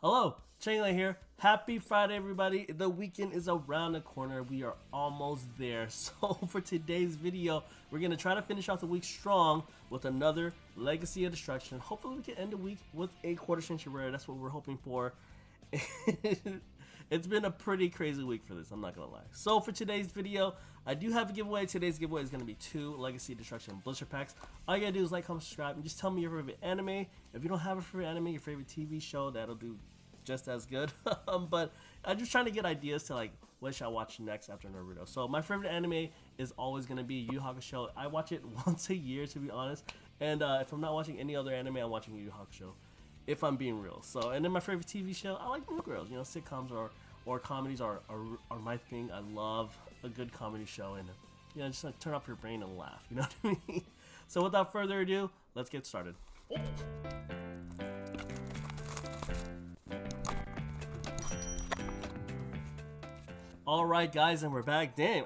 Hello, Chainlay here. Happy Friday, everybody. The weekend is around the corner. We are almost there. So for today's video, we're going to try to finish off the week strong with another Legacy of Destruction. Hopefully we can end the week with a quarter century rare. That's what we're hoping for. It's been a pretty crazy week for this, I'm not gonna lie. So for today's video, I do have a giveaway. Today's giveaway is gonna be 2 Legacy Destruction Blister Packs. All you gotta do is like, comment, subscribe, and just tell me your favorite anime. If you don't have a favorite anime, your favorite TV show, that'll do just as good. But I'm just trying to get ideas to like what should I watch next after Naruto. So my favorite anime is always gonna be Yu Yu Hakusho. I watch it once a year, to be honest. And if I'm not watching any other anime, I'm watching Yu Yu Hakusho, if I'm being real. So, and then my favorite TV show, I like New Girls. You know, sitcoms or comedies are my thing. I love a good comedy show, and you know, just like turn off your brain and laugh. You know what I mean? So without further ado, let's get started. Alright guys, and we're back. Damn,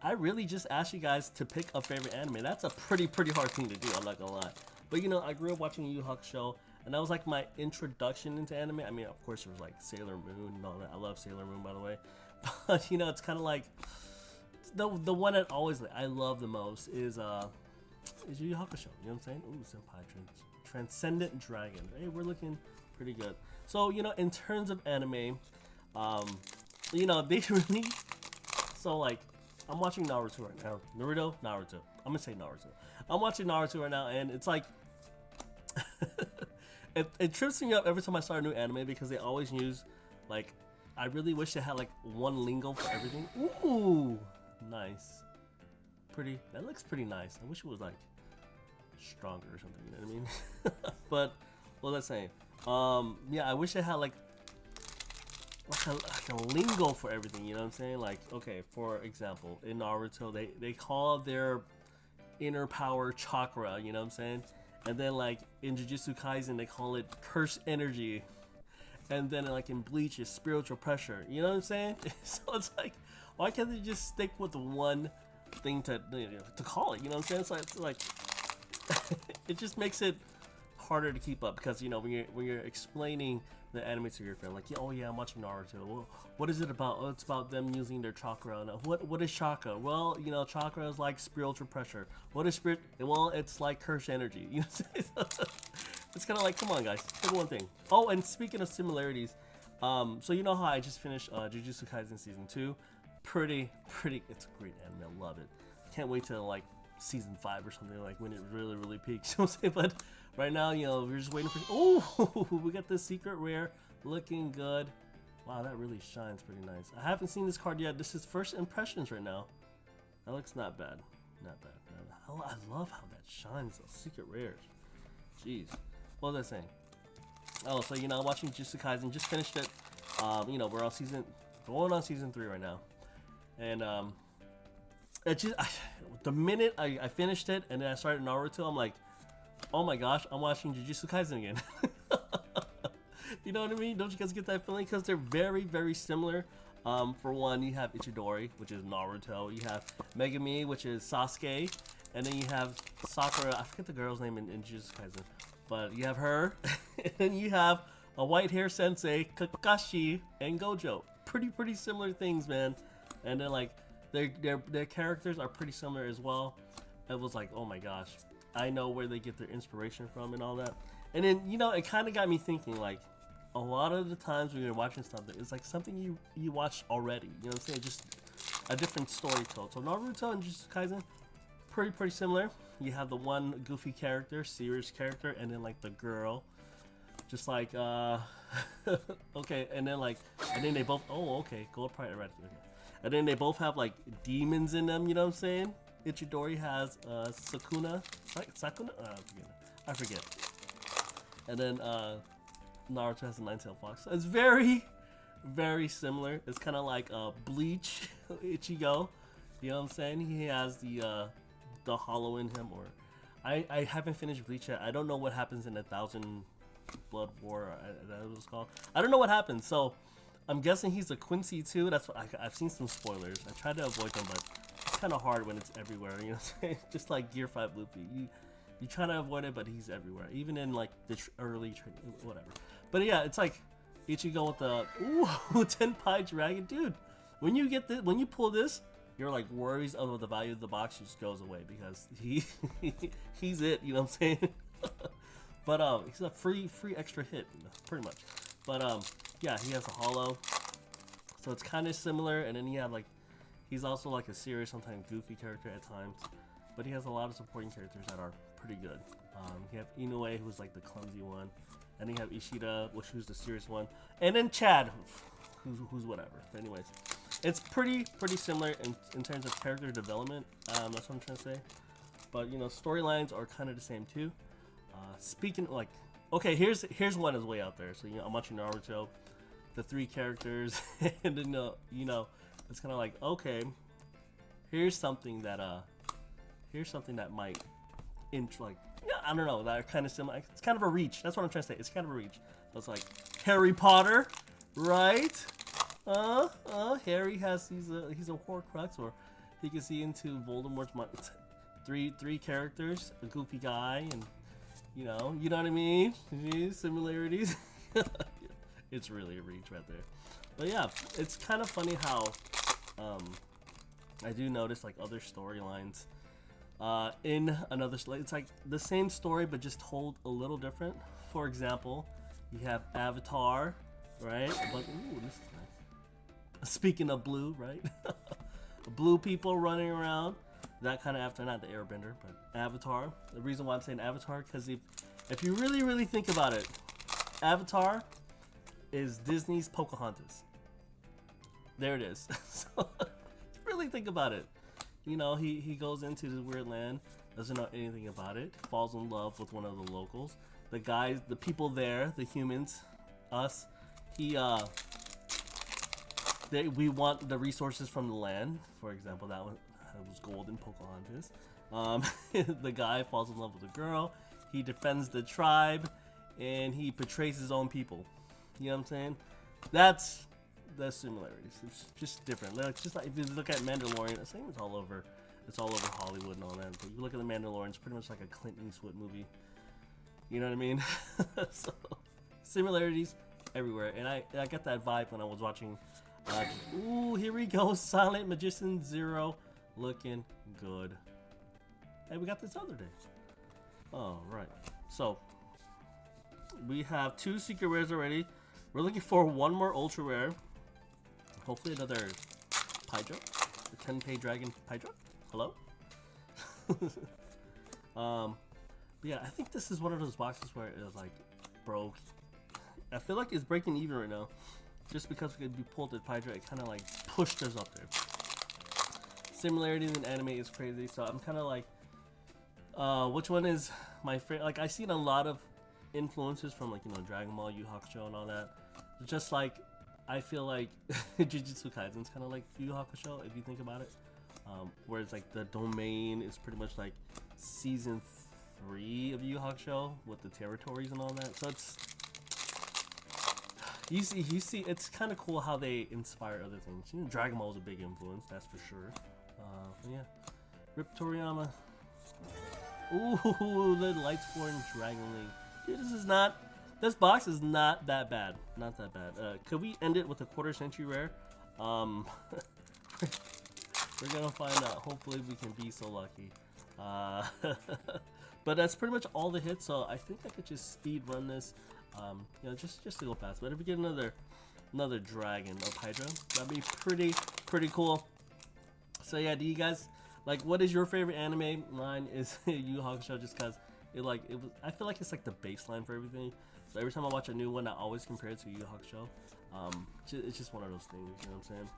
I really just asked you guys to pick a favorite anime. That's a pretty hard thing to do, I'm not gonna lie. But you know, I grew up watching Yu Yu Hakusho, and that was like my introduction into anime. I mean, of course, there was like Sailor Moon and all that. I love Sailor Moon, by the way. But you know, it's kind of like the one that I love the most is Yu Yu Hakusho. You know what I'm saying? Ooh, Senpai Transcendent Dragon. Hey, we're looking pretty good. So you know, in terms of anime, you know, they really. So like, I'm watching Naruto right now. Naruto. I'm gonna say Naruto. I'm watching Naruto right now, and it's like. It trips me up every time I start a new anime because they always use, like, I really wish they had like one lingo for everything. Ooh, nice. Pretty, that looks pretty nice. I wish it was like stronger or something, you know what I mean? But, what was I saying? Yeah, I wish they had like a lingo for everything, you know what I'm saying? Like, okay, for example, in Naruto, they call their inner power chakra, you know what I'm saying? And then like in Jujutsu Kaisen they call it cursed energy, and then like in Bleach it's spiritual pressure. You know what I'm saying? So it's like, why can't they just stick with one thing to call it? You know what I'm saying? It's like it just makes it harder to keep up because you know when you're explaining the anime to your friend, like, oh yeah, I'm watching Naruto. Well, what is it about? Oh, it's about them using their chakra. Now, what is chakra? Well, you know, chakra is like spiritual pressure. What is spirit? Well, it's like cursed energy. You know, it's kind of like, come on, guys, pick one thing. Oh, and speaking of similarities, so you know how I just finished Jujutsu Kaisen season 2. Pretty. It's a great anime. I love it. Can't wait till like season 5 or something, like when it really peaks. You know what I'm saying? But right now, you know, we're just waiting for. Oh, we got this secret rare, looking good. Wow, that really shines pretty nice. I haven't seen this card yet. This is first impressions right now. That looks not bad. I love how that shines. Those secret rares. Jeez, what was I saying? Oh, so you know, I'm watching Jujutsu Kaisen. Just finished it. You know, we're on going on season 3 right now, and it just the minute I finished it and then I started Naruto, I'm like, oh my gosh, I'm watching Jujutsu Kaisen again. You know what I mean? Don't you guys get that feeling? Because they're very similar. For one, you have Ichidori, which is Naruto. You have Megumi, which is Sasuke. And then you have Sakura. I forget the girl's name in Jujutsu Kaisen. But you have her. And then you have a white hair sensei, Kakashi, and Gojo. Pretty similar things, man. And then like their characters are pretty similar as well. It was like, oh my gosh, I know where they get their inspiration from and all that. And then, you know, it kind of got me thinking, like, a lot of the times when you're watching something, it's like something you watched already. You know what I'm saying? Just a different story told. So Naruto and Jujutsu Kaisen, pretty similar. You have the one goofy character, serious character, and then like the girl, just like okay, and then they both. Oh, okay, gold pride eradicated. Okay. And then they both have like demons in them. You know what I'm saying? Ichidori has Sakuna. I forget. And then Naruto has a nine-tailed fox. So it's very similar. It's kind of like Bleach, Ichigo. You know what I'm saying? He has the hollow in him. Or I haven't finished Bleach yet. I don't know what happens in 1,000 Blood War. That was called. I don't know what happens. So I'm guessing he's a Quincy too. That's what I've seen some spoilers. I tried to avoid them, but it's kind of hard when it's everywhere. You know what I'm saying? Just like Gear 5 Luffy. You try to avoid it, but he's everywhere. Even in like the early training, whatever. But yeah, it's like Ichigo with the 10 dragon, dude. When you get this, when you pull this, your like worries of the value of the box just goes away because he's it. You know what I'm saying? But he's a free extra hit, pretty much. But yeah, he has a hollow, so it's kind of similar. And then he had like, he's also like a serious, sometimes goofy character at times, but he has a lot of supporting characters that are pretty good. You have Inoue, who's like the clumsy one, and then you have Ishida, who's the serious one, and then Chad, who's whatever. But anyways, it's pretty similar in terms of character development. That's what I'm trying to say. But you know, storylines are kind of the same too. Speaking like, okay, here's one is way out there. So you know, I'm watching Naruto, the 3 characters, and then you know, it's kind of like, okay, here's something that might like, yeah, I don't know, that are kind of similar. It's kind of a reach. That's what I'm trying to say. It's kind of a reach. So it's like Harry Potter, right? Harry has he's a Horcrux, or he can see into Voldemort's mind. Three characters, a goofy guy, and you know what I mean? Similarities. It's really a reach right there. But yeah, it's kind of funny how I do notice like other storylines in another, it's like the same story but just told a little different. For example, you have Avatar, right? But ooh, this is nice. Speaking of blue, right? Blue people running around. That kind of Avatar, not the Airbender, but Avatar. The reason why I'm saying Avatar, because if you really think about it, Avatar is Disney's Pocahontas. There it is. So really think about it. You know, he goes into this weird land, doesn't know anything about it, falls in love with one of the locals. The guys, the people there, the humans, us, we want the resources from the land. For example, that was gold in Pocahontas. The guy falls in love with a girl. He defends the tribe, and he betrays his own people. You know what I'm saying? That's the similarities. It's just different. Like, just like if you look at Mandalorian, the same is all over. It's all over Hollywood and all that. But you look at the Mandalorian, it's pretty much like a Clint Eastwood movie. You know what I mean? So similarities everywhere, and I got that vibe when I was watching. Ooh, here we go, Silent Magician Zero, looking good. Hey, we got this other day. Oh right. So we have 2 secret rares already. We're looking for 1 more ultra rare. Hopefully another Hydra. The 10-pay dragon Hydra. Hello? But yeah, I think this is one of those boxes where it was like broke. I feel like it's breaking even right now. Just because we pulled the Hydra, it kind of like pushed us up there. Similarities in anime is crazy, so I'm kind of like, which one is my favorite? Like, I seen a lot of influences from like, you know, Dragon Ball, Yu Hakusho, and all that. Just like, I feel like Jujutsu Kaisen's kind of like Yu Hakusho, if you think about it. Where it's like the domain is pretty much like season 3 of Yu Hakusho with the territories and all that. So it's, you see, it's kind of cool how they inspire other things. You know, Dragon Ball is a big influence, that's for sure. Yeah, Rip Toriyama. Ooh, the Lightsworn Dragon Link. Dude, this box is not that bad. Not that bad. Could we end it with a quarter century rare? We're gonna find out. Hopefully we can be so lucky. But that's pretty much all the hits, so I think I could just speed run this. You know, just to go fast. But if we get another dragon of Hydra, that'd be pretty cool. So yeah, do you guys like, what is your favorite anime? Mine is Yu Hakusho, just cause I feel like it's like the baseline for everything. So every time I watch a new one, I always compare it to Yu Hakusho. It's just one of those things, you know what I'm saying?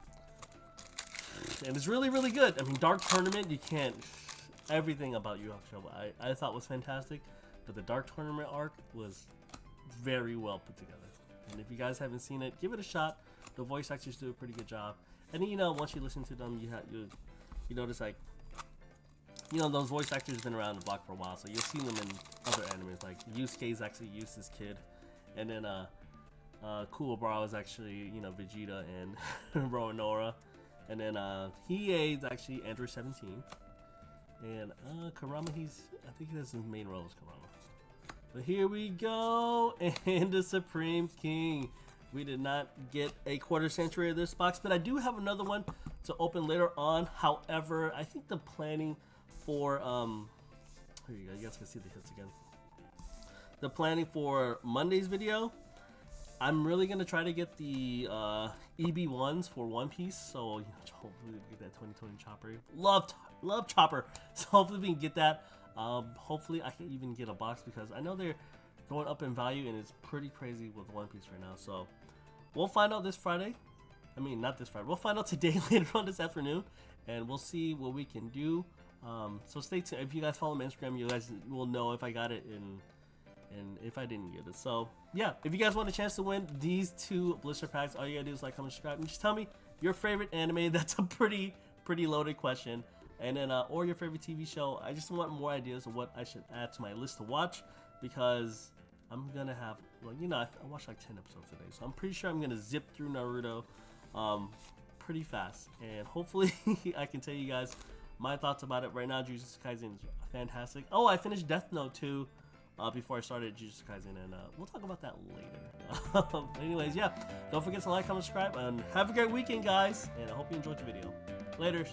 And it's really good. I mean, Dark Tournament, you can't, everything about Yu Hakusho I thought was fantastic, but the Dark Tournament arc was very well put together. And if you guys haven't seen it, give it a shot. The voice actors do a pretty good job. And then, you know, once you listen to them, you notice, like, you know, those voice actors have been around the block for a while, so you'll see them in other animes. Like Yusuke is actually Yusuke's kid, and then Kuwabara is actually, you know, Vegeta and Roronoa, and then Hiei is actually Android 17, and Kurama, I think that's his main role is Kurama. But here we go, and the Supreme King. we did not get a quarter century of this box, but I do have another one to open later on. However, I think the planning for here you go, you guys can see the hits again. The planning for Monday's video, I'm really gonna try to get the EB1s for One Piece, so hopefully we get that 2020 Chopper. Love Chopper, so hopefully we can get that. Hopefully I can even get a box because I know they're going up in value and it's pretty crazy with One Piece right now. So we'll find out this Friday. I mean, not this Friday. We'll find out today later on this afternoon, and we'll see what we can do. So stay tuned. If you guys follow my Instagram, you guys will know if I got it and if I didn't get it. So yeah, if you guys want a chance to win these 2 blister packs, all you gotta do is like, comment, subscribe, and just tell me your favorite anime. That's a pretty loaded question. And then or your favorite TV show. I just want more ideas of what I should add to my list to watch, because I'm gonna have, well, you know, I watched like 10 episodes today, so I'm pretty sure I'm gonna zip through Naruto pretty fast, and hopefully I can tell you guys my thoughts about it. Right now, Jujutsu Kaisen is fantastic. Oh, I finished Death Note too before I started Jujutsu Kaisen, and we'll talk about that later. Anyways, yeah, don't forget to like, comment, subscribe, and have a great weekend, guys, and I hope you enjoyed the video. Laters.